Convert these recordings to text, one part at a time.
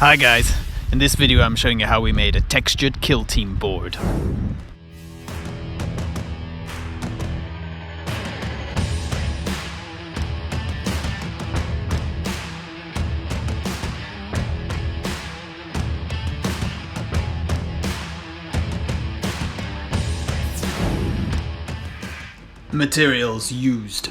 Hi guys, in this video I'm showing you how we made a textured kill team board. Materials used.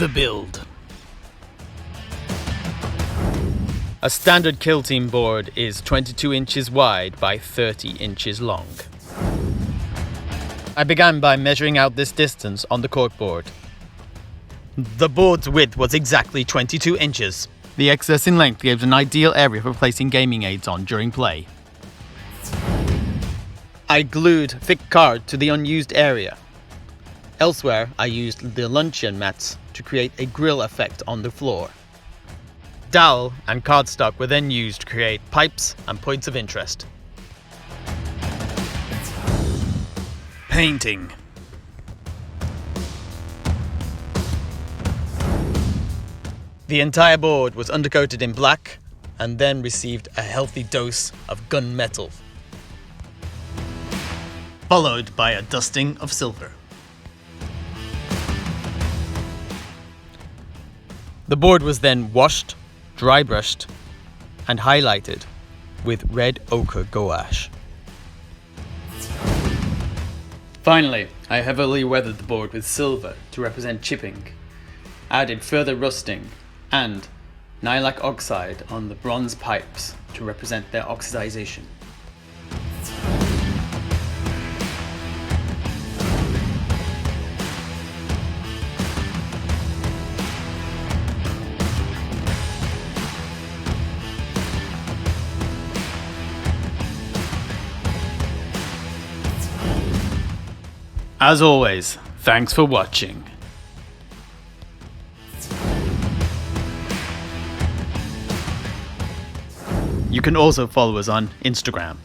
The build. A standard kill team board is 22 inches wide by 30 inches long. I began by measuring out this distance on the corkboard. The board's width was exactly 22 inches. The excess in length gives an ideal area for placing gaming aids on during play. I glued thick card to the unused area. Elsewhere, I used the luncheon mats to create a grill effect on the floor. Dowel and cardstock were then used to create pipes and points of interest. Painting. The entire board was undercoated in black and then received a healthy dose of gunmetal, followed by a dusting of silver. The board was then washed, dry brushed, and highlighted with red ochre gouache. Finally, I heavily weathered the board with silver to represent chipping, added further rusting, and nailac oxide on the bronze pipes to represent their oxidization. As always, thanks for watching. You can also follow us on Instagram.